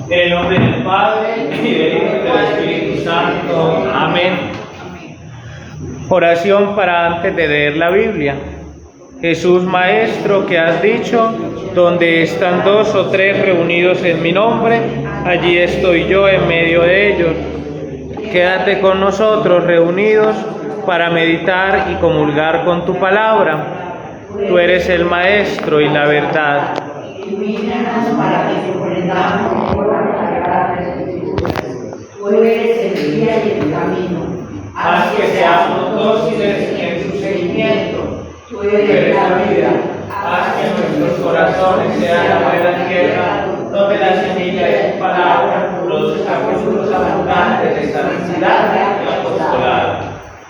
En el nombre del Padre, y del Hijo y del Espíritu Santo. Amén. Oración para antes de leer la Biblia. Jesús Maestro, que has dicho, donde están dos o tres reunidos en mi nombre, allí estoy yo en medio de ellos. Quédate con nosotros reunidos para meditar y comulgar con tu palabra. Tú eres el Maestro y la verdad. Ilumínanos para que comprendamos por la palabra de Jesús. Tú eres el guía y el camino. Haz que seamos dóciles en su seguimiento. Tú eres la vida. Haz que nuestros corazones sean la buena tierra, donde la semilla de tu palabra produzca frutos abundantes de santidad y apostolado.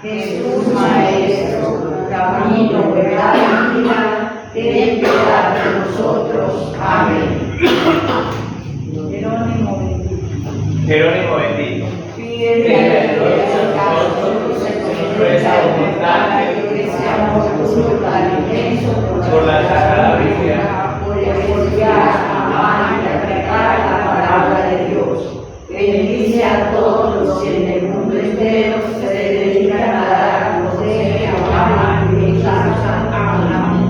Jesús Maestro, camino, verdad y vida, ten piedad de nosotros. Amén. Jerónimo bendito. Jerónimo bendito. Pídele a Dios esa voluntad que seamos fruto alimento Por la Sagrada Biblia. por estudiar, amar y aplicar la palabra de Dios. Bendice a todos los que en el mundo entero se dedican a dar a conocer, amar y pensar. Amén.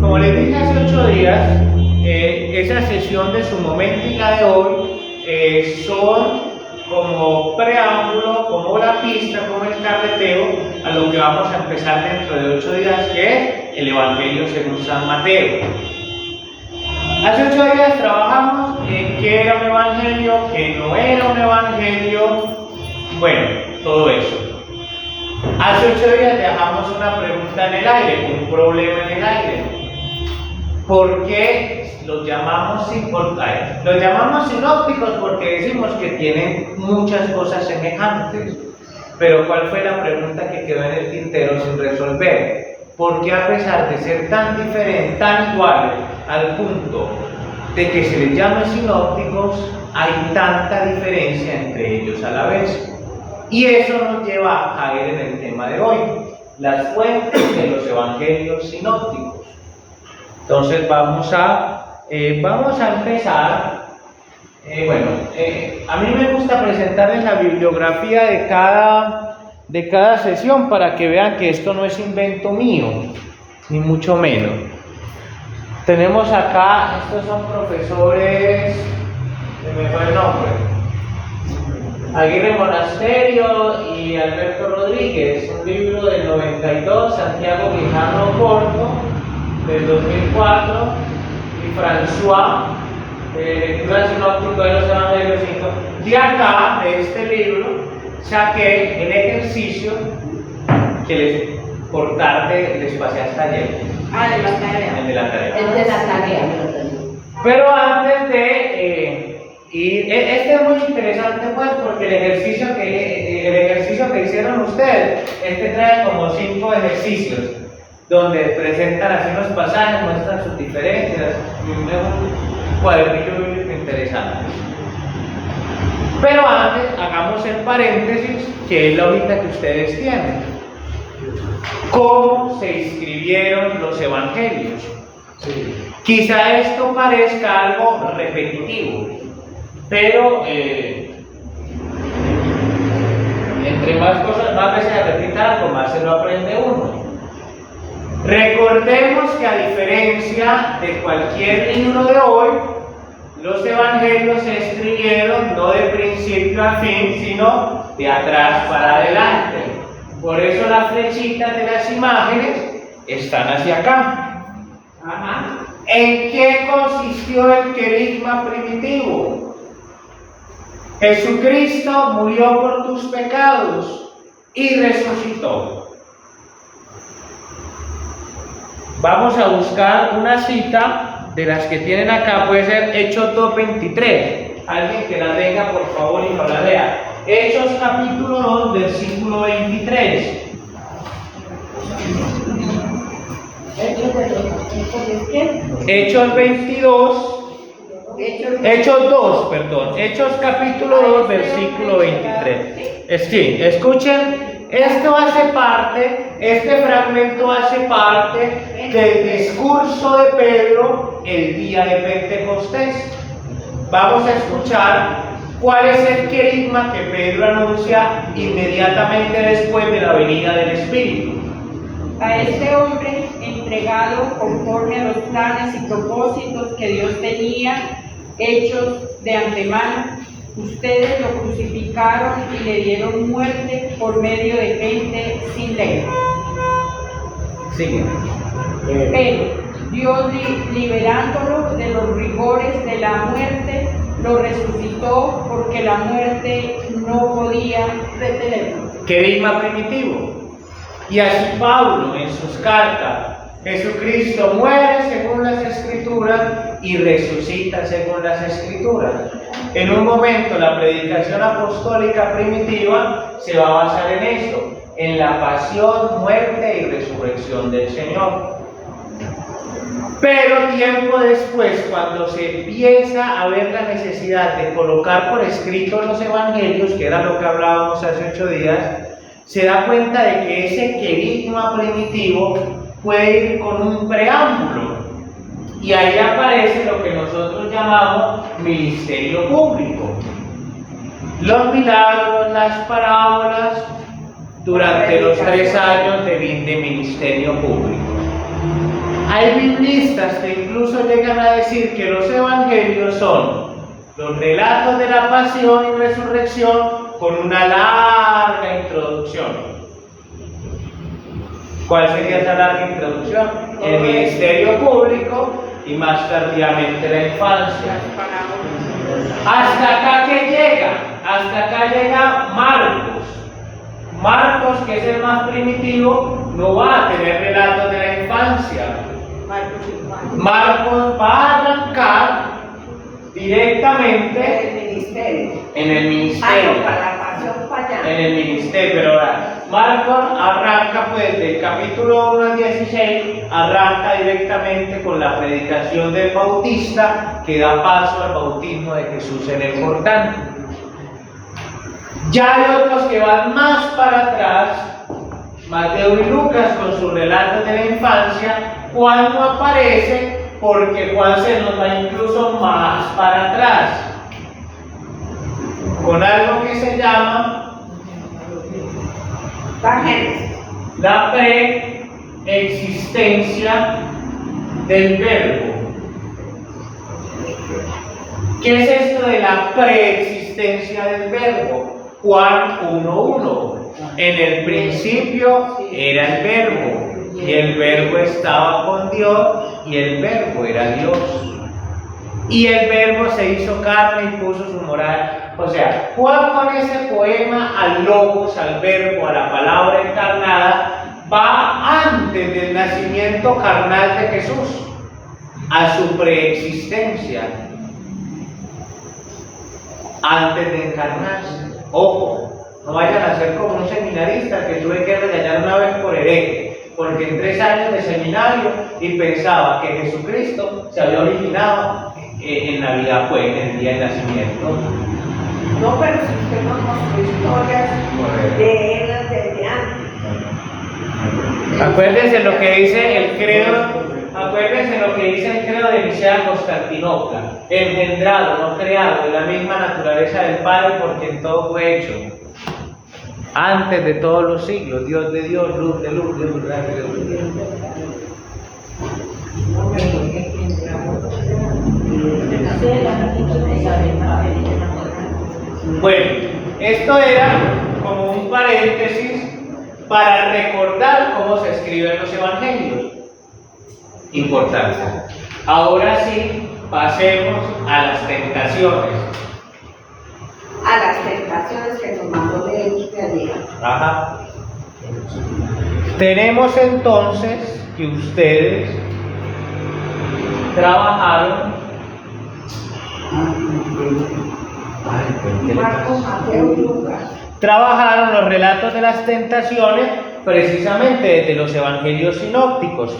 Como les dije hace 8 días, esa sesión de su momento y la de hoy son como preámbulo, como la pista, como el carreteo a lo que vamos a empezar dentro de 8 días, que es el Evangelio según San Mateo. Hace 8 días trabajamos en qué era un evangelio, qué no era un evangelio, bueno, todo eso. Hace 8 días dejamos una pregunta en el aire, un problema en el aire. ¿Por qué los llamamos sinópticos? Porque decimos que tienen muchas cosas semejantes. Pero ¿cuál fue la pregunta que quedó en el tintero sin resolver? ¿Por qué a pesar de ser tan diferentes, tan iguales, al punto de que se les llame sinópticos, hay tanta diferencia entre ellos a la vez? Y eso nos lleva a caer en el tema de hoy, las fuentes de los evangelios sinópticos. Entonces vamos a empezar. A mí me gusta presentarles la bibliografía de cada sesión para que vean que esto no es invento mío, ni mucho menos. Tenemos acá, estos son profesores, se me fue el nombre, Aguirre Monasterio y Alberto Rodríguez, un libro del 92, Santiago Quijano Porto, del 2004, y François, Lectura Sinóptica de los Evangelios 5. De acá, de este libro, saqué el ejercicio que por tarde les pasé hasta ayer. De la tarea. El de la tarea. El de la tarea. Pero antes de ir, este es muy interesante pues, porque el ejercicio que hicieron ustedes, trae como 5 ejercicios, donde presentan así unos pasajes, muestran sus diferencias, un cuadernillo bíblico interesante. Pero antes, hagamos el paréntesis, que es la hojita que ustedes tienen. ¿Cómo se escribieron los evangelios? Sí. Quizá esto parezca algo repetitivo, pero entre más cosas, más veces se repita algo, más se lo aprende uno. Recordemos que a diferencia de cualquier libro de hoy, los evangelios se escribieron no de principio a fin, sino de atrás para adelante. Por eso las flechitas de las imágenes están hacia acá. Ajá. ¿En qué consistió el querigma primitivo? Jesucristo murió por tus pecados y resucitó. Vamos a buscar una cita de las que tienen acá, puede ser Hechos 2:23. Alguien que la tenga, por favor, y no la lea. Hechos capítulo 2, versículo 23. Hechos 2, Hechos capítulo 2, versículo 23. Sí, escuchen este fragmento hace parte del discurso de Pedro el día de Pentecostés. Vamos a escuchar cuál es el querigma que Pedro anuncia inmediatamente después de la venida del Espíritu. A este hombre, entregado conforme a los planes y propósitos que Dios tenía hechos de antemano, ustedes lo crucificaron y le dieron muerte por medio de gente sin ley. Sigue. Pero Dios, liberándolo de los rigores de la muerte, lo resucitó porque la muerte no podía retenerlo. Querigma primitivo. Y así Pablo en sus cartas: Jesucristo muere según las Escrituras y resucita según las Escrituras. En un momento la predicación apostólica primitiva se va a basar en eso, en la pasión, muerte y resurrección del Señor. Pero tiempo después, cuando se empieza a ver la necesidad de colocar por escrito los evangelios, que era lo que hablábamos hace 8 días, se da cuenta de que ese querigma primitivo puede ir con un preámbulo. Y ahí aparece lo que nosotros llamamos ministerio público. Los milagros, las parábolas, durante los 3 años de ministerio público. Hay biblistas que incluso llegan a decir que los evangelios son los relatos de la pasión y resurrección con una larga introducción. ¿Cuál sería esa larga introducción? El ministerio público y más tardíamente la infancia. Hasta acá llega Marcos. Marcos, que es el más primitivo, no va a tener relatos de la infancia. Marcos va a arrancar directamente en el ministerio. En el ministerio, pero ahora Marcos arranca pues del capítulo 1 al 16, arranca directamente con la predicación del Bautista, que da paso al bautismo de Jesús en el Jordán. Ya hay otros que van más para atrás, Mateo y Lucas con sus relatos de la infancia. Juan no aparece porque Juan se nos va incluso más para atrás, con algo que se llama la preexistencia del verbo. ¿Qué es esto de la preexistencia del verbo? Juan 1:1. En el principio era el verbo, y el verbo estaba con Dios, y el verbo era Dios. Y el verbo se hizo carne y puso su morada. O sea, Juan con ese poema al logos, al verbo, a la palabra encarnada, va antes del nacimiento carnal de Jesús, a su preexistencia, antes de encarnarse. Ojo, no vayan a ser como un seminarista que tuve que regañar una vez por hereje, porque en 3 años de seminario y pensaba que Jesucristo se había originado en Navidad, pues, en el día del nacimiento. No, pero si usted no conoce historias de él desde antes. Acuérdense lo que dice el credo, de Nicea Constantinopla: engendrado, no creado, de la misma naturaleza del Padre, porque en todo fue hecho. Antes de todos los siglos, Dios de Dios, luz de luz, Dios de Dios. Bueno, esto era como un paréntesis para recordar cómo se escriben los evangelios. Importante. Ahora sí, pasemos a las tentaciones. A las tentaciones que nos mandó leer usted ayer. Ajá. Tenemos entonces que ustedes trabajaron. Marcos, Mateo y Lucas. Trabajaron los relatos de las tentaciones precisamente desde los evangelios sinópticos.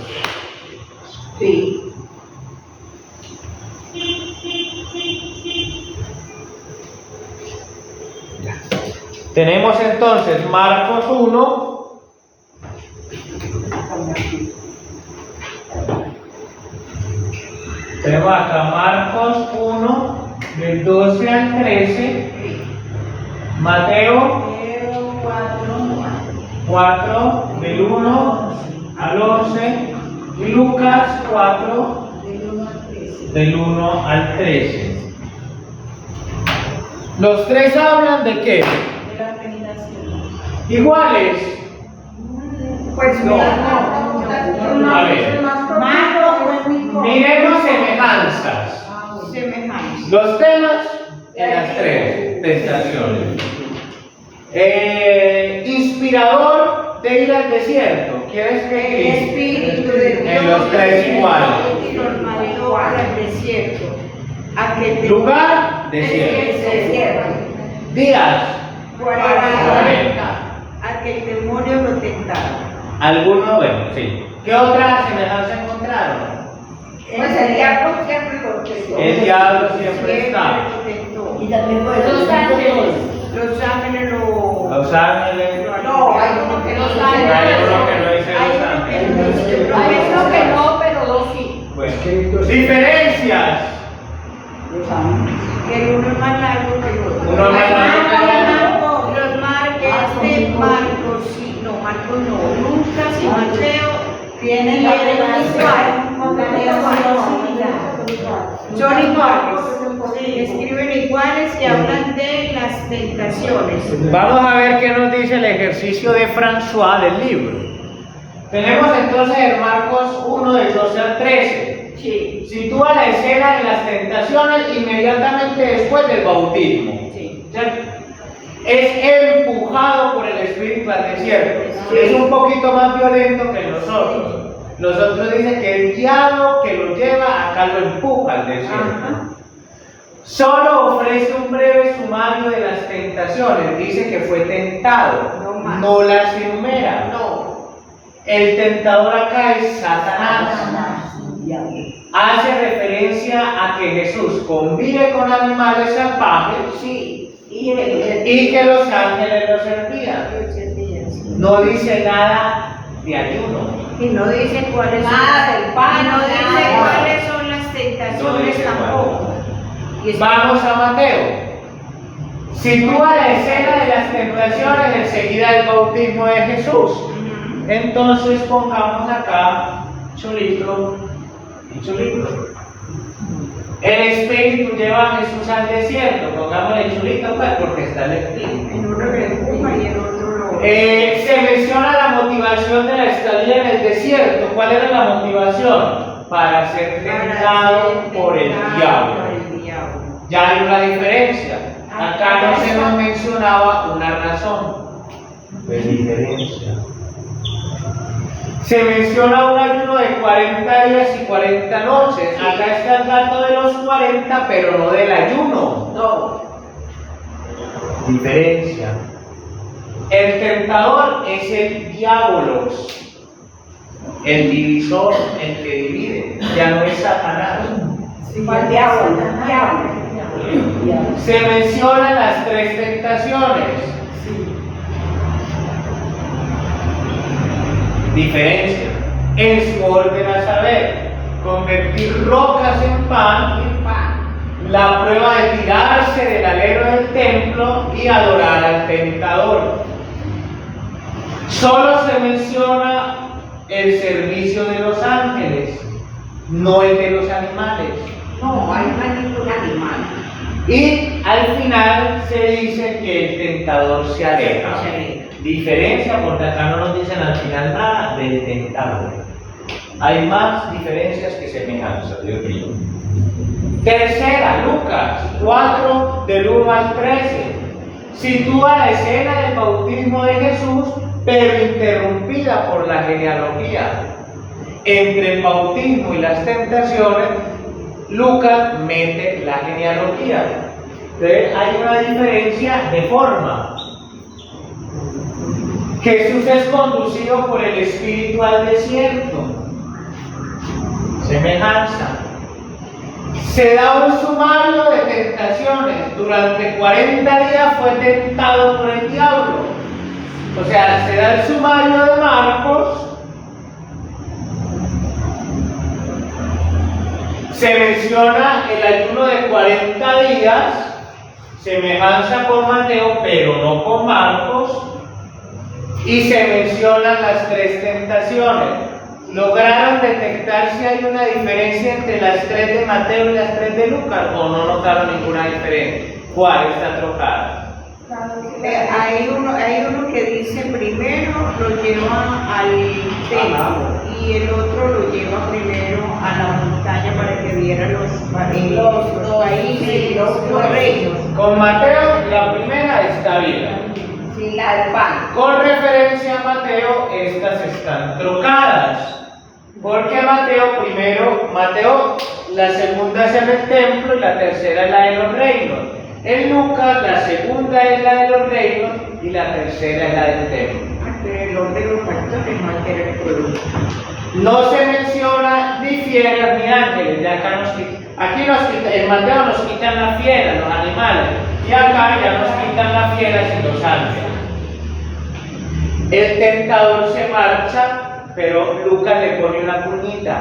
Sí. Tenemos entonces Marcos 1. Tenemos acá Marcos 1, del 12 al 13. Mateo 4, del 1 al 11. Y Lucas 4, del 1 al 13. Los tres hablan de qué? ¿Iguales? Pues No. A ver, miremos semejanzas. Semejanza. Los temas en las tres tentaciones. Inspirador de ir al desierto. ¿Quieres que El Espíritu de Dios en los tres iguales? los mandó al desierto. A que te Lugar, desierto. Días, 40. 40. A que el demonio lo tentara. Algunos, bueno, sí. ¿Qué otra semejanza encontraron? Pues el diablo siempre lo tentó. El diablo siempre está. lo tentó. Y también por el Los ángeles. Los ángeles lo. Los ángeles. No, hay uno que no Hay uno que no dice Hay los uno que ángeles. no dice. Hay uno que no, pero dos sí. Bueno, diferencias. Que uno es más largo que el otro. Uno es más largo que el otro. Los Marcos, sí, no, Marcos no. Lucas y Mateo tienen igual. Son iguales. Sí, escriben iguales y hablan de las tentaciones. Vamos a ver qué nos dice el ejercicio de François del libro. Tenemos entonces en Marcos 1, del 12 al 13. Sí. Sitúa la escena de las tentaciones inmediatamente después del bautismo. Sí. ¿Cierto? Es empujado por el Espíritu al desierto. Sí. Es un poquito más violento que nosotros. Los otros dicen que el diablo que lo lleva acá lo empuja al desierto. Ajá. Solo ofrece un breve sumario de las tentaciones. Dice que fue tentado. No más. No las enumera. No. El tentador acá es Satanás. Hace referencia a que Jesús convive con animales salvajes Sí. y que los ángeles lo servían. No dice nada de ayuno. Y no dice cuáles son. Nada del pan, Y no dice nada. cuáles son las No tentaciones dice tampoco. Y es- Vamos a Mateo. Sitúa la escena de las tentaciones enseguida del bautismo de Jesús. Ujú. Entonces pongamos acá chulito y chulito. El Espíritu lleva a Jesús al desierto. Pongámosle chulito pues porque está el Espíritu. En uno le empuja y el otro lo. Se menciona la motivación de la estadía en el desierto. ¿Cuál era la motivación? Para ser tentado por el diablo. Ya hay una diferencia. Acá no se nos mencionaba una razón de diferencia. Se menciona un ayuno de 40 días y 40 noches. Acá está el dato de los 40, pero no del ayuno. No. Diferencia. El tentador es el diabolos, el divisor, el que divide. Ya no es Satanás. ¿Cuál diablo? Se mencionan las tres tentaciones. Diferencia. En su orden a saber, convertir rocas en pan, la prueba de tirarse del alero del templo y adorar al tentador. Solo se menciona el servicio de los ángeles, no el de los animales. No, hay más ningún animal. Y al final se dice que el tentador se aleja. Se aleja. Diferencia, porque acá no nos dicen al final nada del tentador. Hay más diferencias que semejanzas, Dios mío. Tercera, Lucas 4, del 1 al 13. Sitúa la escena del bautismo de Jesús, pero interrumpida por la genealogía. Entre el bautismo y las tentaciones, Lucas mete la genealogía. Entonces hay una diferencia de forma. Jesús es conducido por el Espíritu al desierto. Semejanza. se da un sumario de tentaciones. Durante 40 días fue tentado por el diablo. O sea, se da el sumario de Marcos. Se menciona el ayuno de 40 días, semejanza con Mateo, pero no con Marcos. Y se mencionan las 3 tentaciones. ¿Lograron detectar si hay una diferencia entre las 3 de Mateo y las 3 de Lucas? ¿O no notaron ninguna diferencia? ¿Cuál está trocada? Hay uno que dice primero lo lleva al templo y el otro lo lleva primero a la montaña para que viera los países, los reinos. Con Mateo, la primera está bien. Sí, la del pan. Con referencia a Mateo, estas están trocadas. Porque Mateo, la segunda es en el templo y la tercera es la de los reinos. En Lucas, la segunda es la de los reinos y la tercera es la del templo. El hombre de los pastores no altera el pueblo. No se menciona ni fieras ni ángeles. Ya acá en Mateo nos quitan las fieras, los animales. Y acá ya nos quitan las fieras y los ángeles. El tentador se marcha, pero Lucas le pone una cuñita.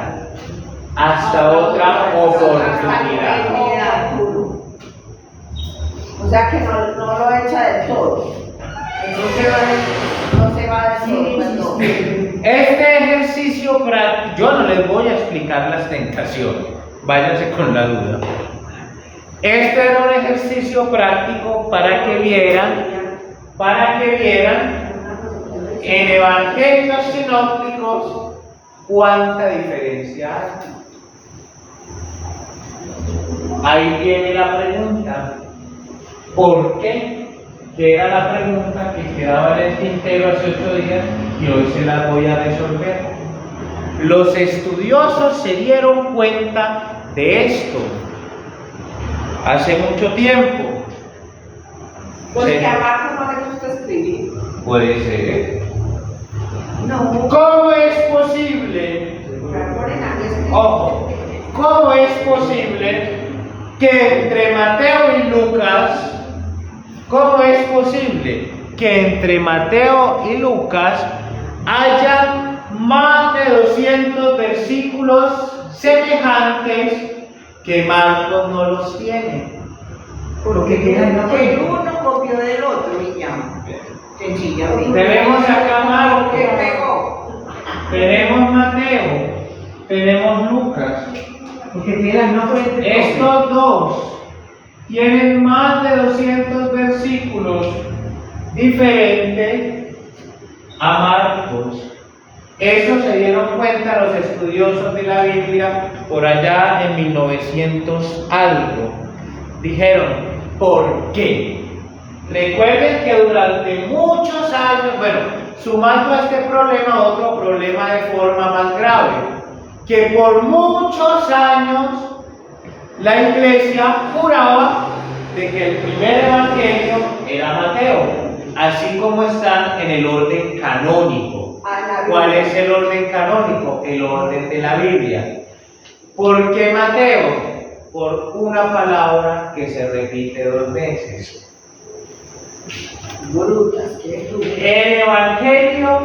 Hasta otra oportunidad. O sea que no lo echa del todo. No se va a decir. Este ejercicio práctico, yo no les voy a explicar las tentaciones, váyanse con la duda. Este era un ejercicio práctico para que vieran en evangelios sinópticos cuánta diferencia hay. Ahí viene la pregunta. ¿Por qué? Que era la pregunta que quedaba en el tintero hace 8 días y hoy se la voy a resolver. Los estudiosos se dieron cuenta de esto hace mucho tiempo. Porque a Marco no le gusta escribir. Puede ser. No. ¿Cómo es posible? Ojo, ¿cómo es posible que entre Mateo y Lucas, hayan más de 200 versículos semejantes que Marcos no los tiene? Porque el uno copió del otro y ya. Sencillamente. Tenemos acá Marcos, ¿Qué pegó? tenemos Mateo, tenemos Lucas. Estos dos tienen más de 200 versículos diferentes a Marcos. Eso se dieron cuenta los estudiosos de la Biblia por allá en 1900 algo. Dijeron, ¿por qué? Recuerden que durante muchos años, sumando a este problema otro problema de forma más grave, que por muchos años la iglesia juraba de que el primer evangelio era Mateo, así como están en el orden canónico. ¿Cuál es el orden canónico? El orden de la Biblia. ¿Por qué Mateo? Por una palabra que se repite 2 veces. El evangelio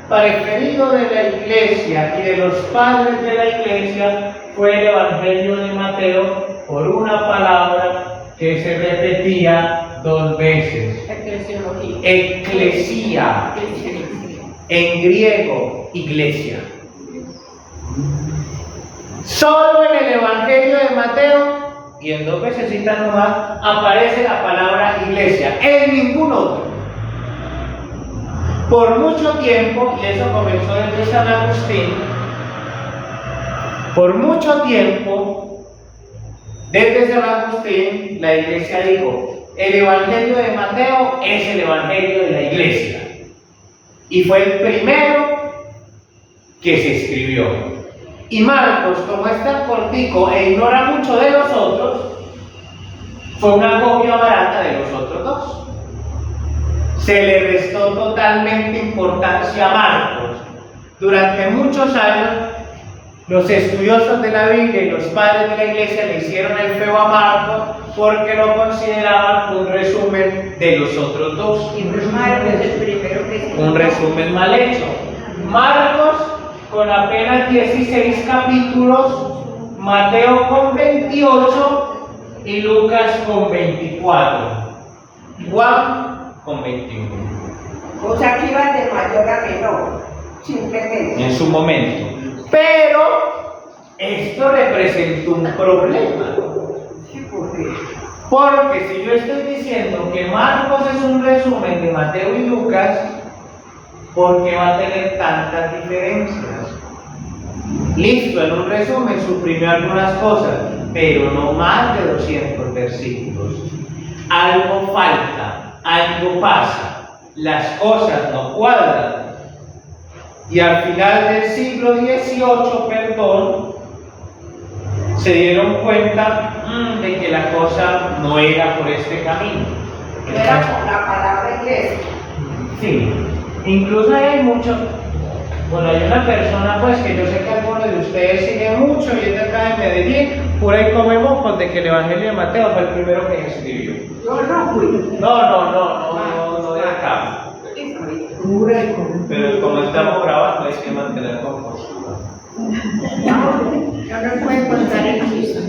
preferido de la iglesia y de los padres de la iglesia fue el evangelio de Mateo por una palabra que se repetía 2 veces. Eclesía. En griego, iglesia. Solo en el evangelio de Mateo, y en 2 veces nomás, aparece la palabra iglesia, en ningún otro. Por mucho tiempo, y eso comenzó desde San Agustín, por mucho tiempo, desde San Agustín, la iglesia dijo, el evangelio de Mateo es el evangelio de la iglesia. Y fue el primero que se escribió. Y Marcos, como es tan cortico e ignora mucho de los otros, fue una copia barata de los otros 2. Se le restó totalmente importancia a Marcos. Durante muchos años Los estudiosos de la Biblia y los padres de la iglesia le hicieron el feo a Marcos porque lo consideraban un resumen de los otros dos. Y Marcos es el primero que escribió. Un resumen mal hecho. Marcos con apenas 16 capítulos, Mateo con 28 y Lucas con 24. Juan con 21. O sea que iba de mayor a menor, simplemente. En su momento. Pero esto representa un problema. Sí, porque Porque si yo estoy diciendo que Marcos es un resumen de Mateo y Lucas, ¿por qué va a tener tantas diferencias? Listo, en un resumen suprimió algunas cosas, pero no más de 200 versículos. Algo falta, algo pasa, las cosas no cuadran. Y al final del siglo XVIII, se dieron cuenta de que la cosa no era por este camino. era con la palabra iglesia. Sí, incluso hay mucho. Bueno, hay una persona pues que yo sé que algunos de ustedes siguen mucho y es de acá de Medellín, por ahí comemos pues de que el Evangelio de Mateo fue el primero que escribió. Yo no fui. No de acá. Pero como estamos grabando hay que mantener compostura. Yo no puedo contar el chiste.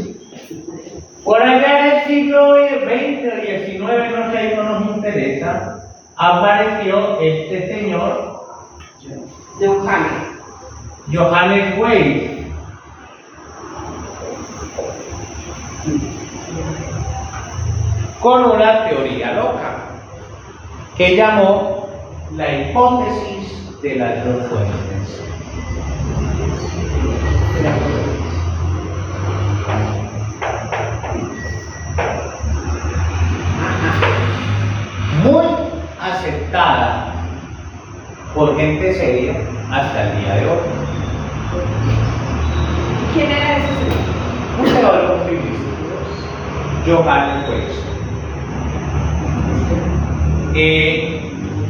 Por allá en el siglo XX o XIX, no sé, no nos interesa, apareció este señor, Johannes Weiss. Con una teoría loca que llamó la hipótesis de las dos fuentes. Muy aceptada por gente seria hasta el día de hoy. ¿Quién era ese señor? Un teólogo bíblico, Johannes Weiss.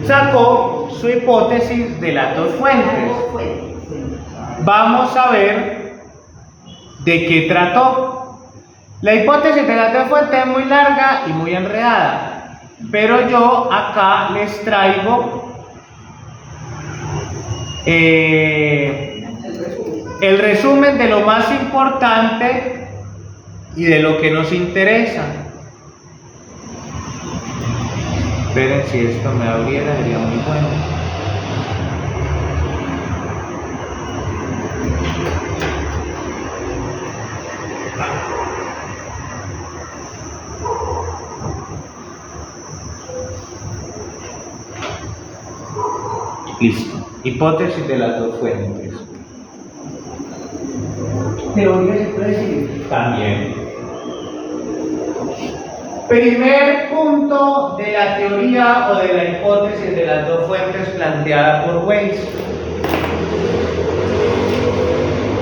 Sacó su hipótesis de las dos fuentes. Vamos a ver de qué trató. La hipótesis de las dos fuentes es muy larga y muy enredada, pero yo acá les traigo el resumen de lo más importante y de lo que nos interesa. Esperen, si esto me abriera sería muy bueno. Listo. Hipótesis de las dos fuentes. Teoría se puede decir también. Primer punto de la teoría o de la hipótesis de las dos fuentes planteada por Weiss.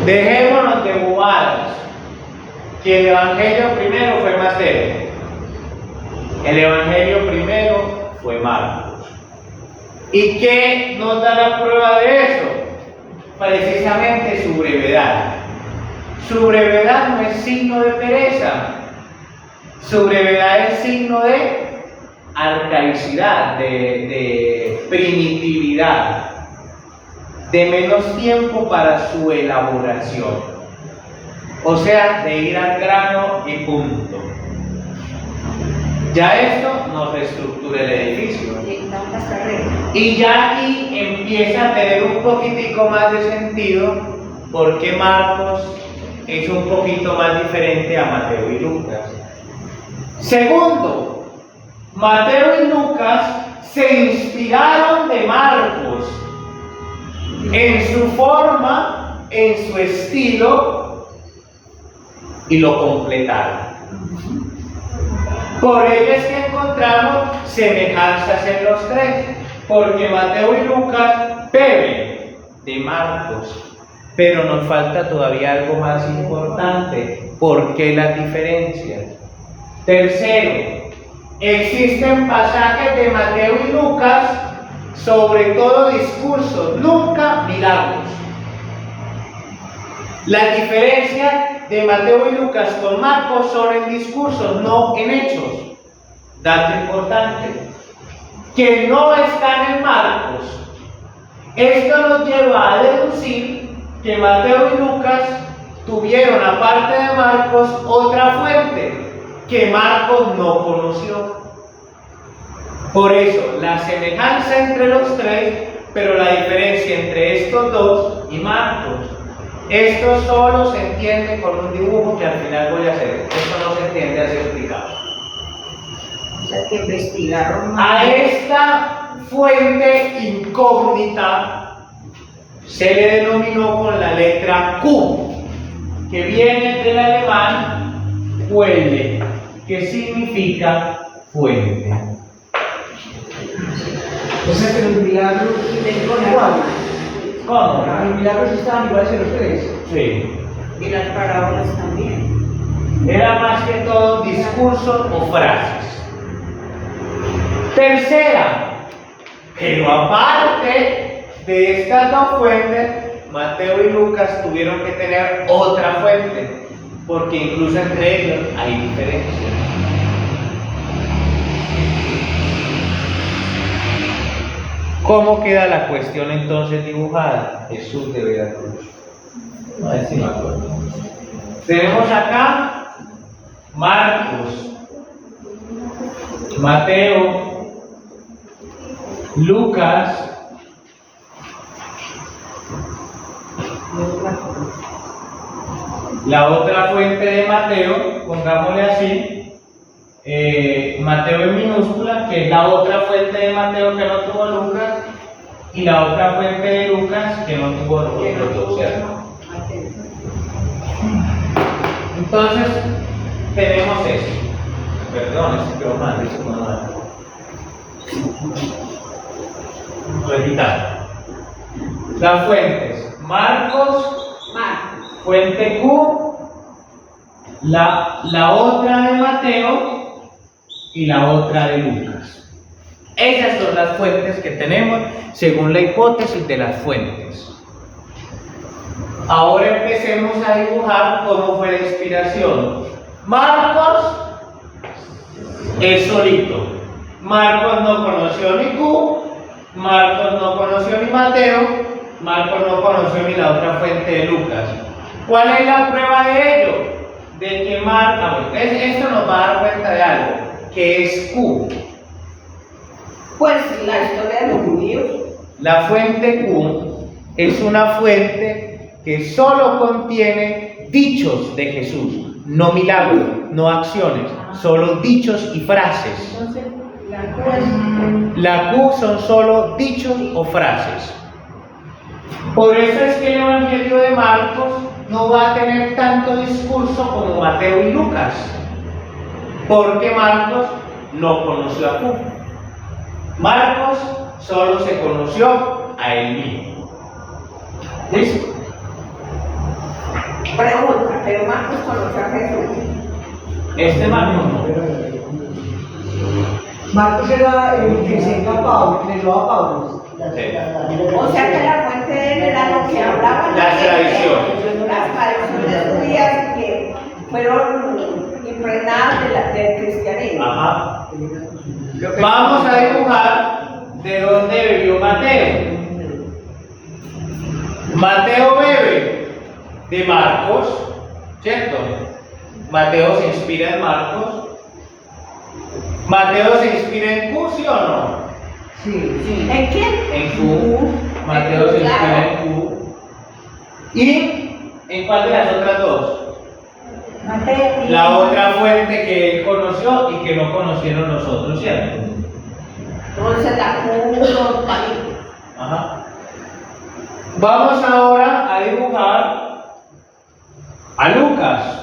Dejémonos de bobadas. Que el Evangelio primero fue Mateo. El Evangelio primero fue Marcos. ¿Y qué nos da la prueba de eso? Precisamente su brevedad. Su brevedad no es signo de pereza. Su brevedad es signo de arcaicidad, de primitividad, de menos tiempo para su elaboración. O sea, de ir al grano y punto. Ya esto nos reestructura el edificio. Y ya aquí empieza a tener un poquitico más de sentido porque Marcos es un poquito más diferente a Mateo y Lucas. Segundo, Mateo y Lucas se inspiraron de Marcos en su forma, en su estilo y lo completaron. Por ello es que encontramos semejanzas en los tres, porque Mateo y Lucas beben de Marcos, pero nos falta todavía algo más importante. ¿Por qué las diferencias? Tercero, existen pasajes de Mateo y Lucas, sobre todo discursos, nunca milagros. La diferencia de Mateo y Lucas con Marcos son en discursos, no en hechos. Dato importante, que no están en Marcos. Esto nos lleva a deducir que Mateo y Lucas tuvieron, aparte de Marcos, otra fuente que Marcos no conoció. Por eso, la semejanza entre los tres, pero la diferencia entre estos dos y Marcos. Esto solo se entiende con un dibujo que al final voy a hacer. Esto no se entiende así explicado. O sea, que investigaron A más. esta fuente incógnita se le denominó con la letra Q, que viene del alemán Quelle, que significa fuente. O sea que los milagros son iguales. ¿Cómo? Los milagros estaban iguales en los tres. Sí. Y las parábolas también. Era más que todo discursos o frases. Tercera, pero aparte de estas dos fuentes, Mateo y Lucas tuvieron que tener otra fuente, porque incluso entre ellos hay diferencias. ¿Cómo queda la cuestión entonces dibujada? Jesús de Veracruz. A ver si me acuerdo. Tenemos acá Marcos, Mateo, Lucas, la otra fuente de Mateo, pongámosle así, Mateo en minúscula, que es la otra fuente de Mateo que no tuvo Lucas, y la otra fuente de Lucas que no tuvo Lucas, ¿cierto? Entonces, tenemos eso. Perdón, es que mal, dice mal. Repitamos. Las fuentes: Marcos, fuente Q, la otra de Mateo y la otra de Lucas. Esas son las fuentes que tenemos según la hipótesis de las fuentes. Ahora empecemos a dibujar cómo fue la inspiración. Marcos es solito. Marcos no conoció ni Q, Marcos no conoció ni Mateo, Marcos no conoció ni la otra fuente de Lucas. ¿Cuál es la prueba de ello? De que Marcos, esto nos va a dar cuenta de algo, que es Q. Pues la historia de los judíos. La fuente Q es una fuente que solo contiene dichos de Jesús, no milagros, no acciones, solo dichos y frases. Entonces, la La Q son solo dichos o frases. Por eso es que el Evangelio de Marcos no va a tener tanto discurso como Mateo y Lucas, porque Marcos no conoció a Q. Marcos solo se conoció a él mismo. ¿Listo? pregunta, pero Marcos conoció a Jesús. Este Marcos no. Marcos era el que se a Pablo, que le dio a Pablo. O sea que la fuente de él era lo que hablaban Las tradiciones. las tradiciones judías que fueron impregnadas del cristianismo. Ajá. Vamos a dibujar de dónde bebió Mateo. Mateo bebe de Marcos, ¿cierto? Mateo se inspira en Marcos. Mateo se inspira en Q, ¿sí o no? Sí. ¿En quién? En Q. Mateo se inspira en Q. ¿Y en cuál de las otras dos? Mateo. La otra fuente que él conoció y que no conocieron nosotros, ¿cierto? Entonces la Q Ajá. Vamos ahora a dibujar a Lucas.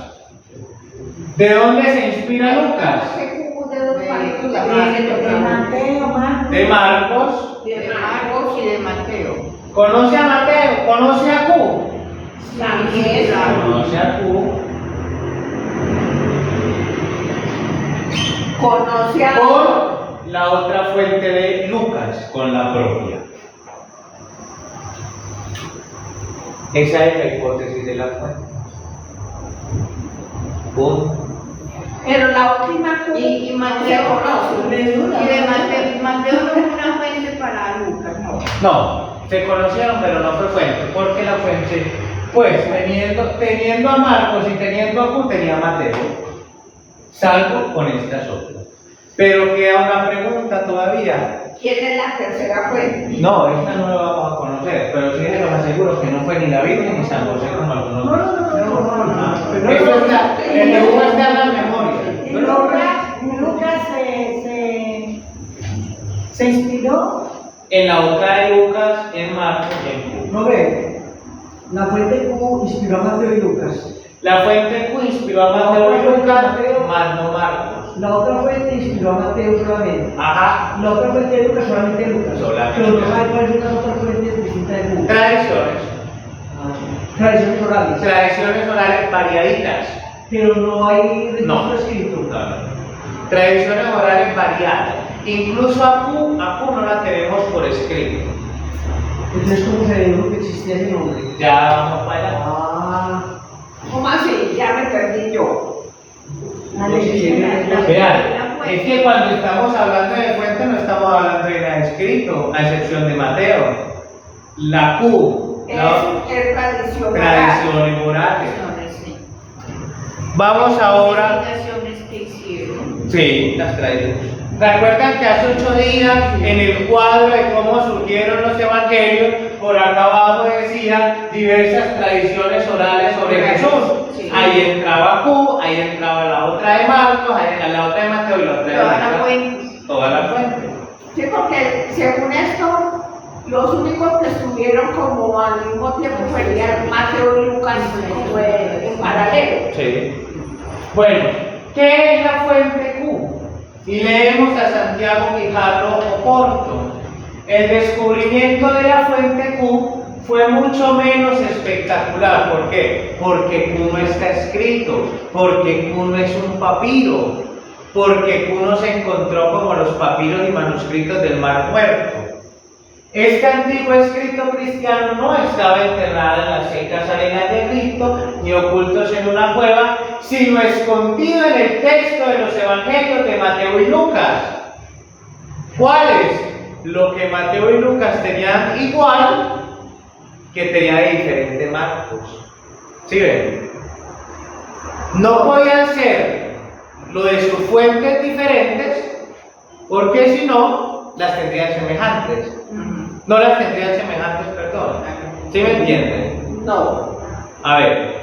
¿De dónde se inspira Lucas? De Marcos. De Marcos y de Mateo. ¿Conoce a Mateo? ¿Conoce a Q? También. Conoce a Q. Conoce a Con la otra fuente de Lucas, con la propia. Esa es la hipótesis de la fuente. Punto. Pero la última Q Y no Mateo se conoce. y de Mateo no es una fuente para Lucas, no. No, se conocieron, pero no fue fuente, porque la fuente, pues, teniendo a Marcos y teniendo a Q, tenía a Mateo, salvo con estas otras. Pero queda una pregunta todavía. ¿Quién es la tercera fuente? No, esta no la vamos a conocer, pero sí les aseguro que no fue ni la Virgen ni San José como algunos. Eso está, el dibujo está en la memoria. Lucas se inspiró, En la otra de Lucas, en Marcos y en Q. no ve, la fuente Q inspiró a Mateo y Lucas. La fuente Q inspiró a Mateo y Lucas, más no Marcos. La otra fuente inspiró a Mateo solamente. Ajá. La otra fuente de Lucas solamente Lucas. Solamente. Pero no sabe cuáles son las otras fuentes distintas de Lucas. Tradiciones. Tradiciones orales. Tradiciones orales variaditas. Pero no hay No. registro escrito. Tradiciones orales variadas. Incluso a Q no la tenemos por escrito. Entonces, ¿cómo se ve que existía ese nombre? Ya vamos para allá. Ah, ¿Cómo así? Ya me perdí yo. Vean, es que cuando estamos hablando de fuente no estamos hablando de nada escrito, a excepción de Mateo. La Q, Es tradición. tradiciones orales. Sí. Vamos ahora. Investigaciones que hicieron. Sí, las tradiciones. ¿Recuerdan que hace 8 días en el cuadro de cómo surgieron los evangelios, por acá abajo decía diversas tradiciones orales sobre Jesús? Sí. Ahí entraba Q, ahí entraba la otra de Marcos, ahí la otra de Mateo y la otra de Toda la Lucas. fuente. Toda la fuente. Sí, porque según esto, los únicos que estuvieron como al mismo tiempo serían Mateo y Lucas como en paralelo. Sí. Bueno, ¿qué es la fuente Q? Y leemos a Santiago Guijarro Oporto. El descubrimiento de la fuente Q fue mucho menos espectacular. ¿Por qué? Porque Q no está escrito, porque Q no es un papiro, porque Q no se encontró como los papiros y manuscritos del Mar Muerto. Este antiguo escrito cristiano no estaba enterrado en las secas arenas de Egipto ni ocultos en una cueva, sino escondido en el texto de los evangelios de Mateo y Lucas. ¿Cuál es? Lo que Mateo y Lucas tenían igual que tenía de diferente Marcos. ¿Sí ven? No podían ser lo de sus fuentes diferentes, porque si no, las tendrían semejantes. No las tendrían semejantes, perdón. ¿Sí me entienden? No. A ver.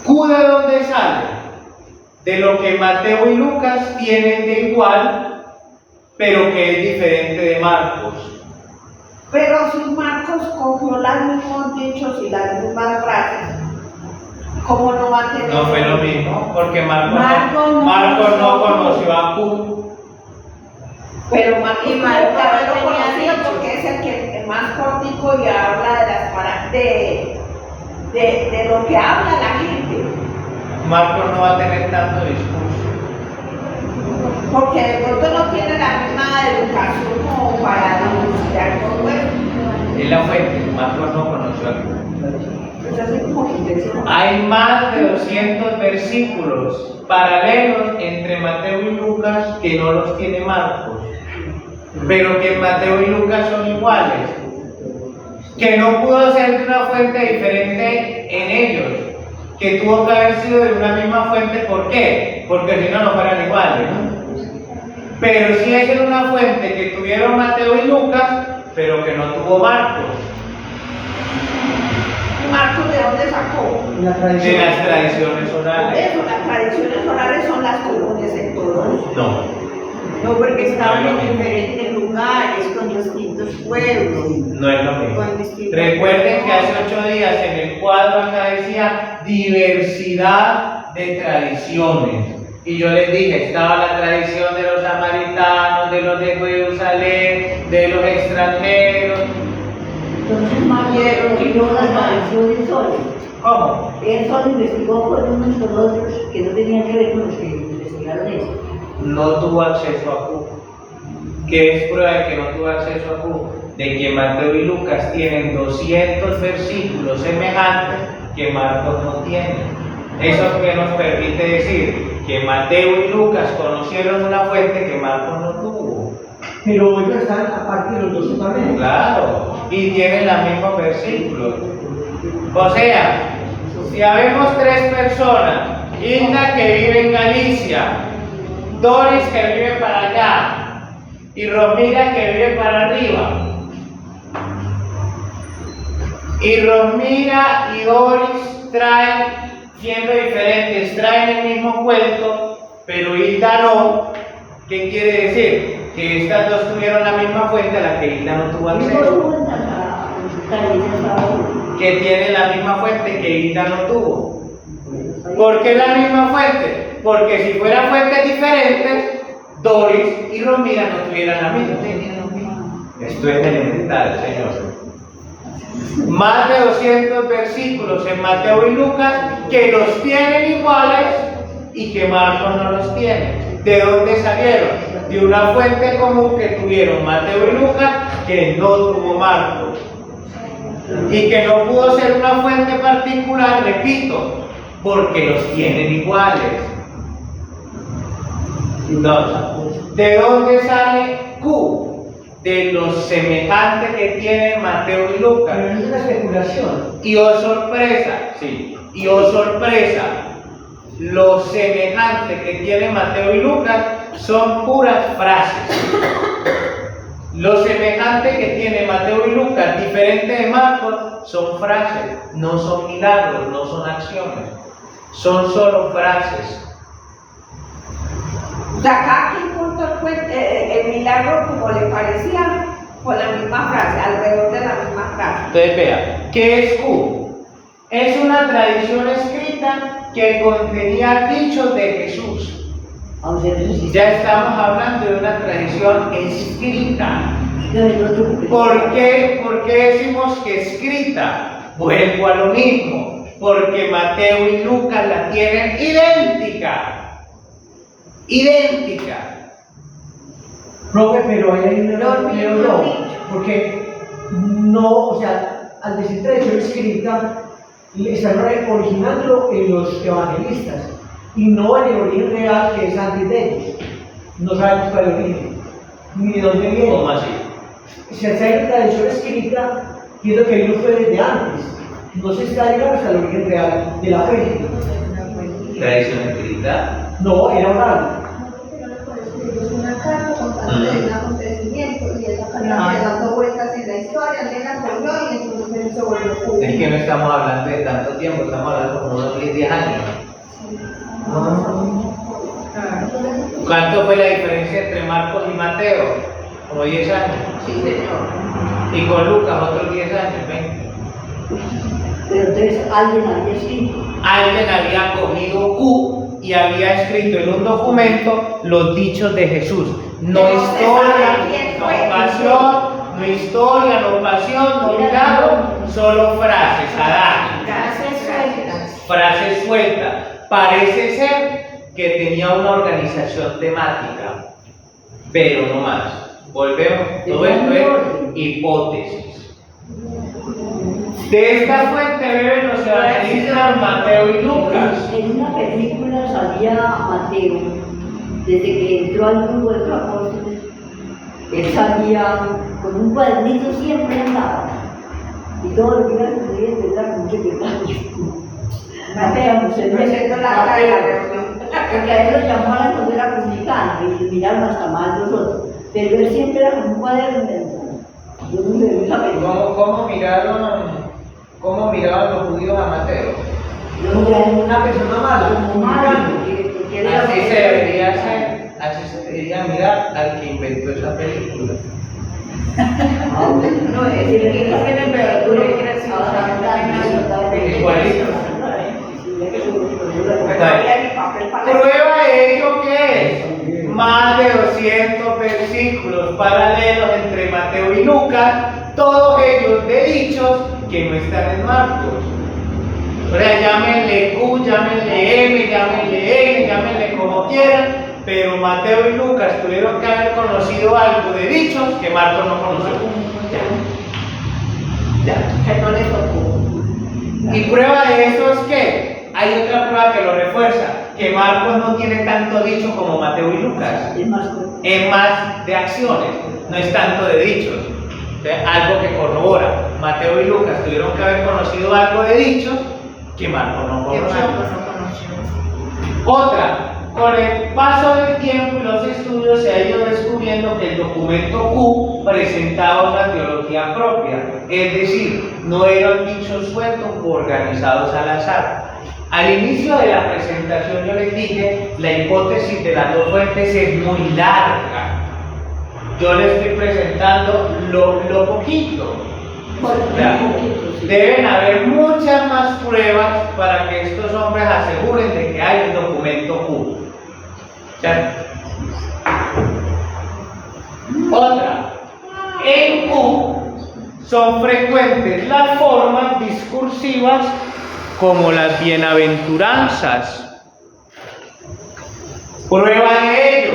¿Q de dónde sale? De lo que Mateo y Lucas tienen de igual, pero que es diferente de Marcos. Pero si Marcos cogió los mismos dichos y las mismas frases, ¿cómo no va a tener? No fue lo mismo, porque Marcos no conoció a Q. Pero Marcos Y Marcos lo tenía conocía dichos. porque es el más cortico y habla de lo que habla la gente. Marcos no va a tener tanto discurso. Porque de pronto no tiene la misma educación como para denunciar todo eso. Es la fuente, Marcos no conoció a Q. Eso es como intención. Hay más de 200 versículos paralelos entre Mateo y Lucas que no los tiene Marcos, pero que Mateo y Lucas son iguales, que no pudo ser de una fuente diferente en ellos, que tuvo que haber sido de una misma fuente. ¿Por qué? Porque si no, no fueran iguales, ¿no? Pero sí es en una fuente que tuvieron Mateo y Lucas, pero que no tuvo Marcos. ¿Marcos de dónde sacó? La De tradición. las tradiciones Por orales. eso, las tradiciones orales son las comunes en todos. No. No, porque estaban en diferentes lugares, con distintos pueblos. No es lo mismo. Con distintos Recuerden que hace pueblos. 8 días en el cuadro acá decía diversidad de tradiciones. Y yo les dije, estaba la tradición de los samaritanos, de los de Jerusalén, de los extranjeros. Entonces Mario investigó las tradiciones solas. ¿Cómo? Él solo investigó con unos con otros que no tenían que ver con los que investigaron eso. No tuvo acceso a Q. que es prueba de que no tuve acceso a Q, de que Mateo y Lucas tienen 200 versículos semejantes que Marcos no tiene. Eso que nos permite decir que Mateo y Lucas conocieron una fuente que Marcos no tuvo. Pero ellos están aparte de los dos también. Claro, y tienen los mismos versículos. O sea, si habemos tres personas, Hilda que vive en Galicia, Doris que vive para allá y Romira que vive para arriba. Y Romira y Doris traen, siendo diferentes, traen el mismo cuento, pero Hilda no. ¿Qué quiere decir? Que estas dos tuvieron la misma fuente a la que Hilda no tuvo acceso. Que tienen la misma fuente que Hilda no tuvo. ¿Por qué la misma fuente? Porque si fueran fuentes diferentes, Doris y Romira no tuvieran la misma. Esto es elemental, señor. Más de 200 versículos en Mateo y Lucas que los tienen iguales y que Marcos no los tiene. ¿De dónde salieron? De una fuente común que tuvieron Mateo y Lucas que no tuvo Marcos. Y que no pudo ser una fuente particular, repito, porque los tienen iguales. Entonces, ¿de dónde sale Q? De los semejantes que tienen Mateo y Lucas. Pero es una especulación. Y oh sorpresa, sí, y oh sorpresa, los semejantes que tienen Mateo y Lucas son puras frases. Los semejantes que tiene Mateo y Lucas, diferentes de Marcos, son frases, no son milagros, no son acciones, son solo frases. O sea, cada quien contó el milagro como le parecía, con la misma frase, alrededor de la misma frase. Entonces vea, ¿qué es Q? Es una tradición escrita que contenía dichos de Jesús. Ya estamos hablando de una tradición escrita. ¿Por qué decimos que escrita? Vuelvo a lo mismo, porque Mateo y Lucas la tienen idéntica. Idéntica. Profe, pero ahí hay un error, no, porque no, o sea, al decir tradición escrita, están originándolo en los evangelistas y no en el origen real que es antes de ellos. No sabemos cuál es el origen, ni de dónde viene. ¿Cómo así? Si hace tradición escrita, quiero que ello fue desde antes. No se está llegando hasta el origen real de la fe. ¿Tradición escrita? No, era oral. Es una carta contando un acontecimiento y esa carta dando vueltas en la historia, alguien la cogió y entonces él se volvió público. Es que no estamos hablando de tanto tiempo, estamos hablando como unos 10 años. ¿Cuánto fue la diferencia entre Marcos y Mateo? Como 10 años. Sí, señor. Y con Lucas otros 10 años, 20. Pero entonces alguien había escrito. Alguien había cogido Q y había escrito en un documento los dichos de Jesús. No historia, no pasión, no historia, no pasión, no milagro, solo frases, Adán. Frases sueltas. Parece ser que tenía una organización temática, pero no más. Volvemos, todo esto es hipótesis. De esta fuente beben los evangelistas Mateo y Lucas. En una película salía Mateo, desde que entró al grupo de los apóstoles, él salía con un cuadernito, siempre andaba. Y todo lo que iba sucediendo era con mucho detalle. Mateo, porque a él lo llamó a la escuela comunicana y miraron hasta mal los otros. Pero él siempre era con un cuaderno. Yo no sé, esa película. ¿Cómo miraban los judíos a Mateo? Como una persona mala, como un villano. Así se debería hacer, así se debería mirar al que inventó esa película. No, es que tiene temperatura y creció. Igualito. Prueba de ello que es más de 200 versículos paralelos entre Mateo y Lucas, todos ellos de dichos que no están en Marcos. O sea, llámenle Q, llámenle M, llámenle N, llámenle como quieran, pero Mateo y Lucas tuvieron que haber conocido algo de dichos que Marcos no conoció. Ya. Que no le tocó. Y prueba de eso es que hay otra prueba que lo refuerza, que Marcos no tiene tanto dicho como Mateo y Lucas. Es más de acciones, no es tanto de dichos. Algo que corrobora. Mateo y Lucas tuvieron que haber conocido algo de dichos que Marcos no conoció. Otra, con el paso del tiempo y los estudios se ha ido descubriendo que el documento Q presentaba una teología propia, es decir, no eran dichos sueltos o organizados al azar. Al inicio de la presentación yo les dije, la hipótesis de las dos fuentes es muy larga. Yo les estoy presentando lo poquito. O sea, deben haber muchas más pruebas para que estos hombres aseguren de que hay un documento Q. Otra, en Q son frecuentes las formas discursivas como las bienaventuranzas. Prueba de ello.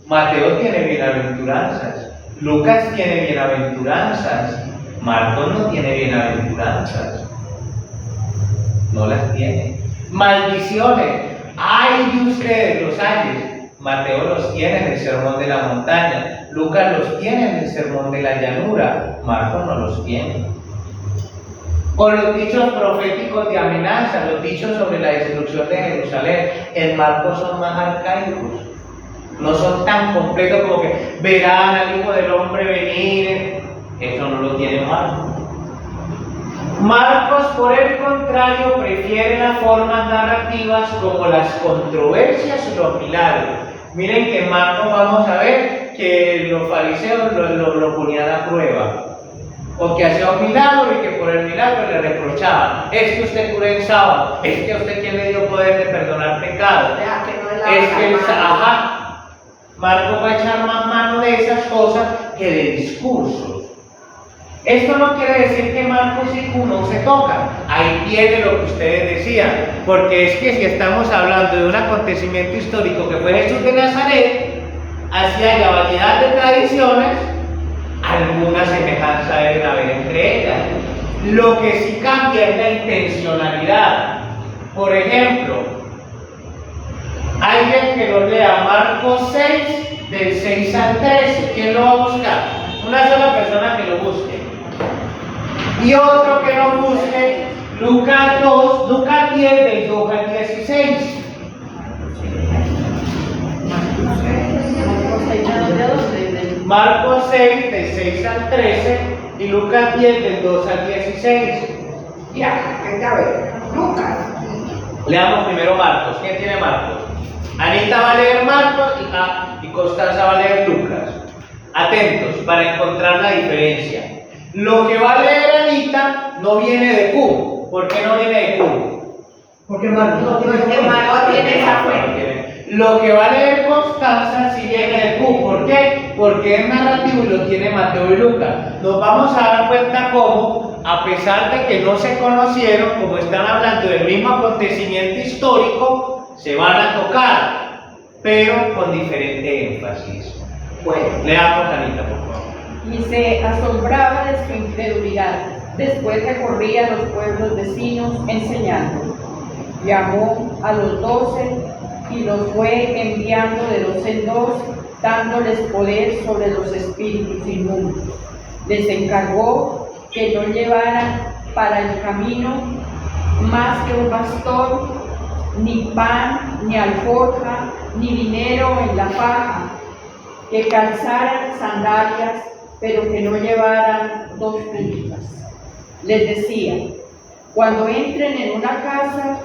Mateo tiene bienaventuranzas, Lucas tiene bienaventuranzas, Marcos no tiene bienaventuranzas. No las tiene. Maldiciones. ¡Ay de ustedes, los ayes! Mateo los tiene en el Sermón de la Montaña, Lucas los tiene en el Sermón de la Llanura, Marcos no los tiene. O los dichos proféticos de amenaza, los dichos sobre la destrucción de Jerusalén, en Marcos son más arcaicos. No son tan completos como que verán al Hijo del Hombre venir. Eso no lo tiene Marcos. Marcos, por el contrario, prefiere las formas narrativas como las controversias o los milagros. Miren que en Marcos vamos a ver que los fariseos lo ponían a prueba. O que hacía un milagro y que por el milagro le reprochaban. Es que usted cura en sábado. Es que a usted quien le dio poder de perdonar pecados. Es que Marcos va a echar más mano de esas cosas que de discursos. Esto no quiere decir que Marcos y Q no se tocan. Ahí viene lo que ustedes decían. Porque es que si estamos hablando de un acontecimiento histórico que fue Jesús de Nazaret, así haya variedad de tradiciones, alguna semejanza debe haber entre ellas. Lo que sí cambia es la intencionalidad. Por ejemplo, alguien que lo lea Marcos 6, del 6 al 13, ¿quién lo va a buscar? Una sola persona que lo busque. Y otro que lo busque Lucas 2, Lucas 10, del 2 al 16. Marcos 6, del 6 al 13, y Lucas 10, del 2 al 16. Ya, venga a ver. Lucas. Leamos primero Marcos. ¿Quién tiene Marcos? Anita va a leer Marcos y Constanza va a leer Lucas. Atentos para encontrar la diferencia. Lo que va a leer Anita no viene de Q. ¿Por qué no viene de Q? Porque Marcos tiene esa fuente. Lo que va a leer Constanza sí viene de Q. ¿Por qué? Porque es narrativo y lo tiene Mateo y Lucas. Nos vamos a dar cuenta cómo, a pesar de que no se conocieron, como están hablando del mismo acontecimiento histórico, se van a tocar, pero con diferente énfasis. Bueno, leamos Anita, por favor. Y se asombraba de su incredulidad. Después recorría los pueblos vecinos enseñando. Llamó a los 12 y los fue enviando de 2 en 2, dándoles poder sobre los espíritus inmundos. Les encargó que no llevaran para el camino más que un bastón, ni pan, ni alforja, ni dinero en la faja, que calzaran sandalias, pero que no llevaran 2 túnicas. Les decía: cuando entren en una casa,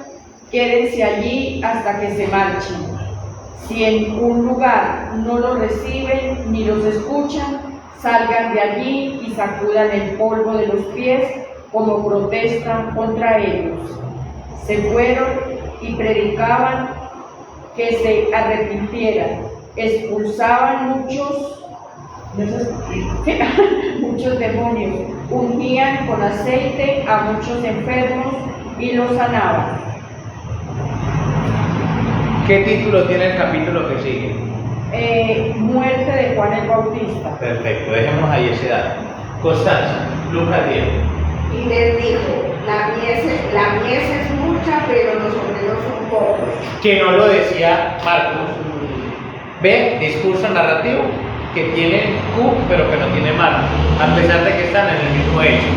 quédense allí hasta que se marchen. Si en un lugar no los reciben ni los escuchan, salgan de allí y sacudan el polvo de los pies como protesta contra ellos. Se fueron y predicaban que se arrepintieran, expulsaban muchos demonios, ungían con aceite a muchos enfermos y los sanaban. ¿Qué título tiene el capítulo que sigue? Muerte de Juan el Bautista. Perfecto, dejemos ahí ese dato. Constanza, Lucas 10. Y les dijo, la mies es mucha, pero los obreros son pocos. Que no lo decía Marcos. Ve, discurso narrativo que tiene Q, pero que no tiene Marcos, a pesar de que están en el mismo hecho.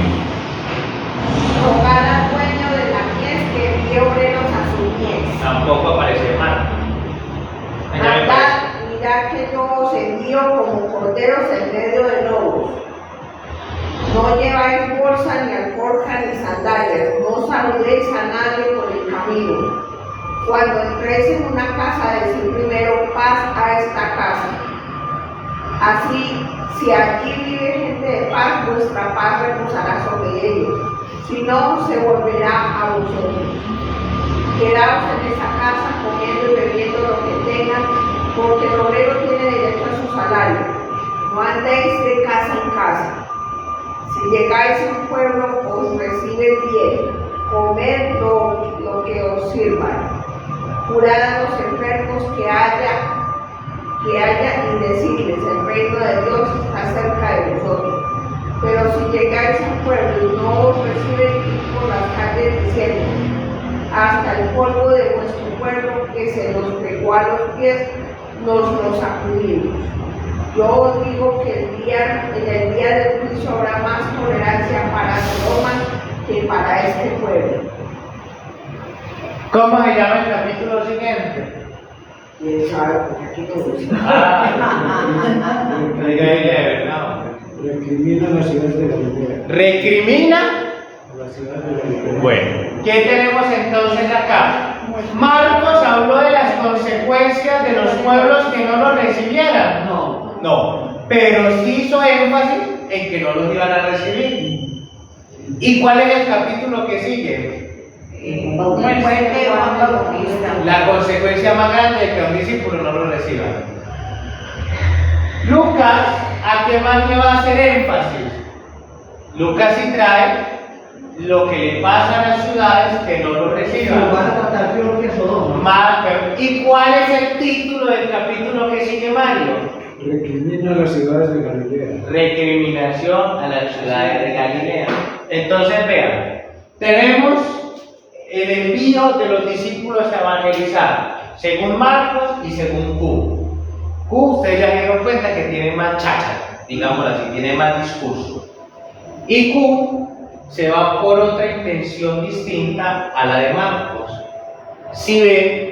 Rogad al dueño de la mies que envíe obreros a su mies. Tampoco aparece Marcos. Allá me parece. Mirad que yo os envío como corderos en medio de lobos. No lleváis bolsa, ni alforja, ni sandalias. No saludéis a nadie por el camino. Cuando entréis en una casa, decid primero paz a esta casa. Así, si aquí vive gente de paz, vuestra paz reposará sobre ellos. Si no, se volverá a vosotros. Quedaos en esa casa comiendo y bebiendo lo que tengan, porque el obrero tiene derecho a su salario. No andéis de casa en casa. Si llegáis a un pueblo, os reciben bien. Comed lo que os sirvan. Curad a los enfermos que haya y decidles, el reino de Dios está cerca de vosotros. Pero si llegáis a un pueblo y no os reciben, id por las calles diciendo, hasta el polvo de vuestro pueblo que se nos pegó a los pies, nos sacudimos. Yo os digo que en el día del juicio habrá más tolerancia para Roma que para este pueblo. ¿Cómo se llama el capítulo siguiente? ¿Quién sabe? Porque aquí no lo sé. Recrimina las ciudades de Galilea. ¿Recrimina? Las ciudades de Galilea. Bueno, ¿qué tenemos entonces acá? Marcos habló de las consecuencias de los pueblos que no los recibieran. No, pero sí hizo énfasis en que no los iban a recibir. ¿Y cuál es el capítulo que sigue? Muerte de Juan Bautista. La consecuencia más grande es que a un discípulo no lo reciba. Lucas, ¿a qué más le va a hacer énfasis? Lucas sí trae lo que le pasa a las ciudades que no lo reciban. Van a tratar peor que a Sodoma. ¿Y cuál es el título del capítulo que sigue, Mario? Recrimina las ciudades de Galilea. Recriminación a las ciudades de Galilea. Entonces vean, tenemos el envío de los discípulos a evangelizar, según Marcos y según Q. Q, ustedes ya se dieron cuenta que tiene más cháchara, digámoslo así, tiene más discurso. Y Q se va por otra intención distinta a la de Marcos. Si ven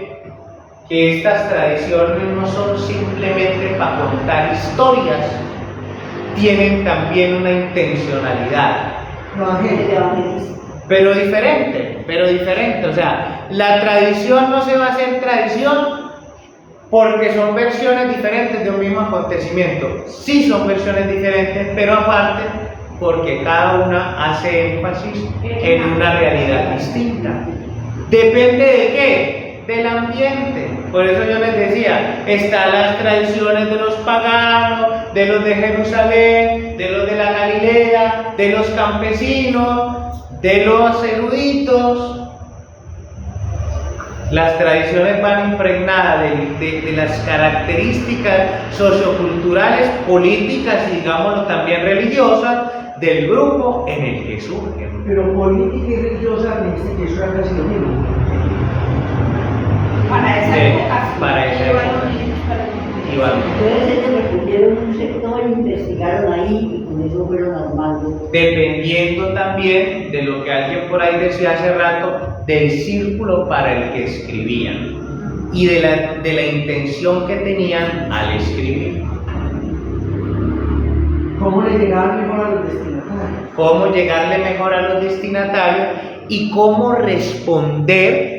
que estas tradiciones no son simplemente para contar historias, tienen también una intencionalidad. Pero diferente, o sea, la tradición no se va a hacer tradición porque son versiones diferentes de un mismo acontecimiento. Sí son versiones diferentes, pero aparte porque cada una hace énfasis en una realidad distinta. ¿Depende de qué? Del ambiente. Por eso yo les decía, están las tradiciones de los paganos, de los de Jerusalén, de los de la Galilea, de los campesinos, de los eruditos. Las tradiciones van impregnadas de las características socioculturales, políticas y digámoslo también religiosas del grupo en el que surgen. Pero política y religiosa me dice que eso era casi lo mismo. Para esa época. Para esa época. Igual. Entonces ellos recogieron un sector, investigaron ahí y con eso fueron armando. Dependiendo también de lo que alguien por ahí decía hace rato, del círculo para el que escribían y de la intención que tenían al escribir. ¿Cómo le llegaban mejor a los destinatarios? Cómo llegarle mejor a los destinatarios y cómo responder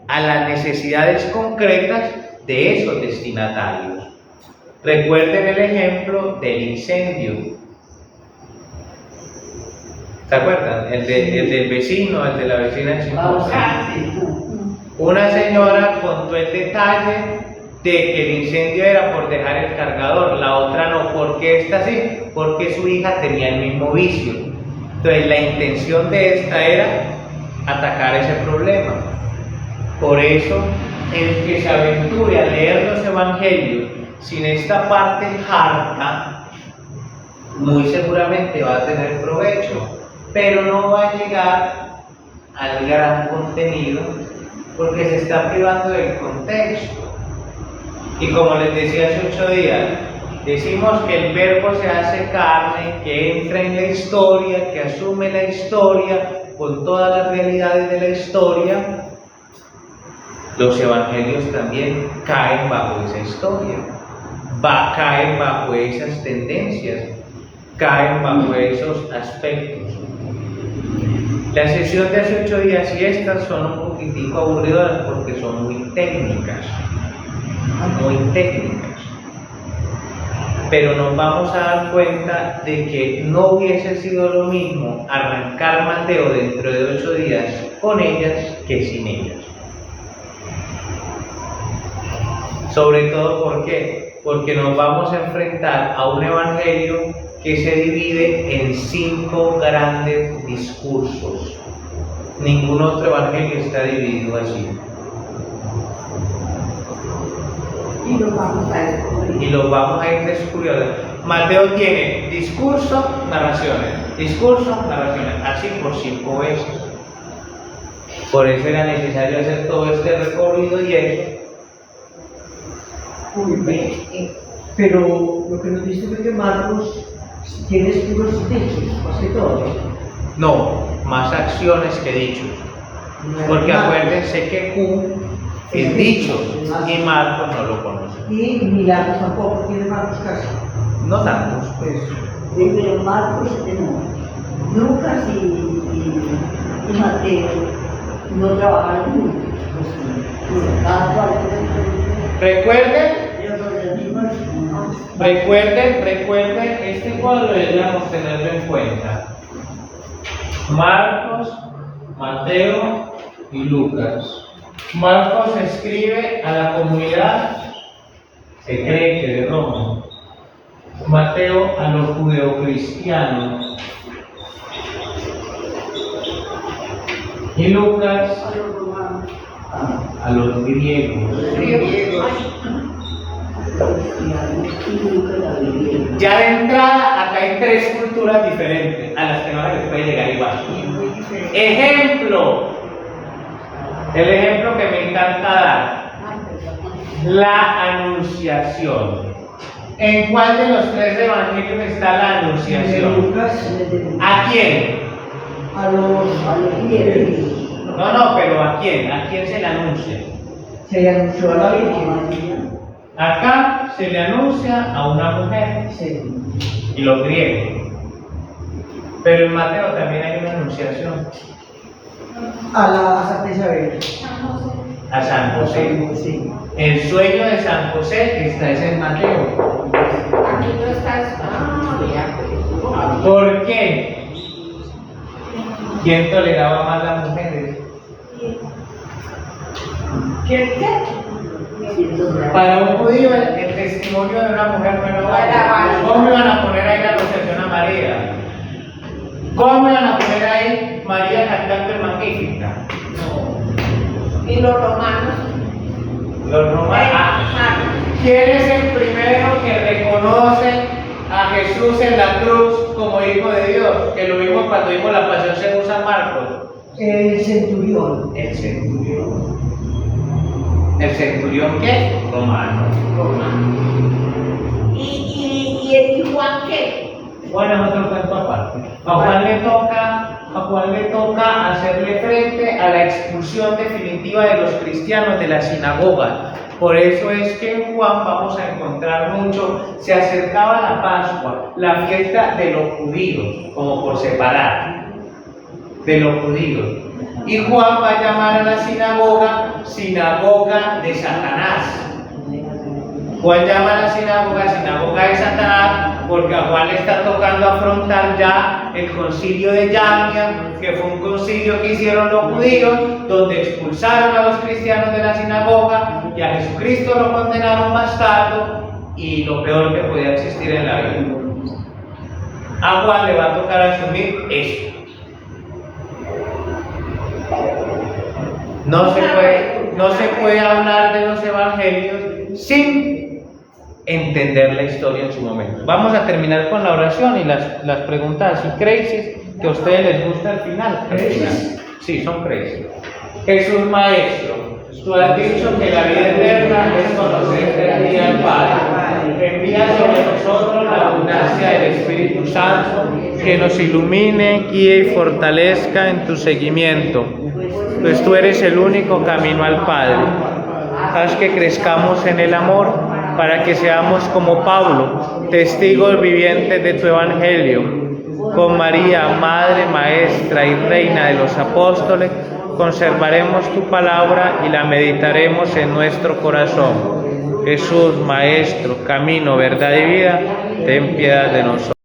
a las necesidades concretas de esos destinatarios. Recuerden el ejemplo del incendio. ¿Se acuerdan? El del vecino, el de la vecina de Chimbote. Una señora contó el detalle de que el incendio era por dejar el cargador, la otra no. ¿Por qué esta sí? Porque su hija tenía el mismo vicio. Entonces la intención de esta era atacar ese problema. Por eso, el que se aventure a leer los evangelios sin esta parte harta, muy seguramente va a tener provecho, pero no va a llegar al gran contenido porque se está privando del contexto. Y como les decía hace 8 días, decimos que el verbo se hace carne, que entra en la historia, que asume la historia con todas las realidades de la historia. Los evangelios también caen bajo esa historia, caen bajo esas tendencias, caen bajo esos aspectos. La sesión de hace 8 días y estas son un poquitico aburridoras porque son muy técnicas, pero nos vamos a dar cuenta de que no hubiese sido lo mismo arrancar Mateo dentro de 8 días con ellas que sin ellas. Sobre todo, ¿por qué? Porque nos vamos a enfrentar a un evangelio que se divide en 5 grandes discursos. Ningún otro evangelio está dividido así. Y lo vamos a descubrir. Y los vamos a ir descubriendo. Mateo tiene discurso, narraciones, discurso, narraciones, así por 5 veces. Por eso era necesario hacer todo este recorrido y eso. Pero lo que nos dice fue que Marcos tiene puros dichos, más que todo. No, más acciones que dichos. Porque acuérdense que Q es dichos y Marcos no lo conoce. Y milagros tampoco tiene Marcos casi. No tantos. Pues, Pero Marcos no. Lucas y Mateo no trabajaron juntos. Cada cual Recuerden, este cuadro deberíamos tenerlo en cuenta. Marcos, Mateo y Lucas. Marcos escribe a la comunidad, se cree que de Roma. Mateo a los judeocristianos. Y Lucas a los griegos. Ya de entrada, acá hay 3 culturas diferentes a las que no les puede llegar igual. Ejemplo, el ejemplo que me encanta dar, la anunciación. ¿En cuál de los 3 evangelios está la anunciación? Lucas, ¿A quién? a los griegos. No, pero ¿a quién? ¿A quién se le anuncia? Se le anunció a la Virgen. Acá se le anuncia a una mujer. Sí. Y los griegos. Pero en Mateo también hay una anunciación A Santa Isabel. a San José. Sí. El sueño de San José está es en Mateo. Aquí no estás. Mira. ¿Por qué? ¿Quién toleraba más las mujeres? ¿Qué? Para un judío el testimonio de una mujer no era válido. ¿Cómo iban a poner ahí la anunciación a María? ¿Cómo iban a poner ahí María cantando el Magnífica? Y los romanos. Los romanos. ¿Quién es el primero que reconoce a Jesús en la cruz como Hijo de Dios? Que lo vimos cuando vimos la Pasión según San Marcos. El centurión. El centurión. ¿El centurión qué? Romano. ¿Y Juan qué? Juan es otro cuento aparte. A Juan le toca hacerle frente a la expulsión definitiva de los cristianos de la sinagoga. Por eso es que en Juan vamos a encontrar mucho, se acercaba la Pascua, la fiesta de los judíos, como por separar, de los judíos. Y Juan va a llamar a la sinagoga de Satanás. Juan llama a la sinagoga de Satanás, porque a Juan le está tocando afrontar ya el concilio de Yamnia, que fue un concilio que hicieron los judíos, donde expulsaron a los cristianos de la sinagoga y a Jesucristo lo condenaron bastardo y lo peor que podía existir en la vida. A Juan le va a tocar asumir eso. No se puede. no se puede hablar de los evangelios sin entender la historia en su momento. Vamos a terminar con la oración y las preguntas así crazy que a ustedes les gusta al final. Sí, son crazy. Jesús Maestro, tú has dicho que la vida eterna es conocerte a ti al Padre. Envía sobre nosotros la abundancia del Espíritu Santo, que nos ilumine, guíe y fortalezca en tu seguimiento, pues tú eres el único camino al Padre. Haz que crezcamos en el amor, para que seamos como Pablo, testigos vivientes de tu Evangelio. Con María, Madre, Maestra y Reina de los Apóstoles, conservaremos tu palabra y la meditaremos en nuestro corazón. Jesús, Maestro, camino, verdad y vida, ten piedad de nosotros.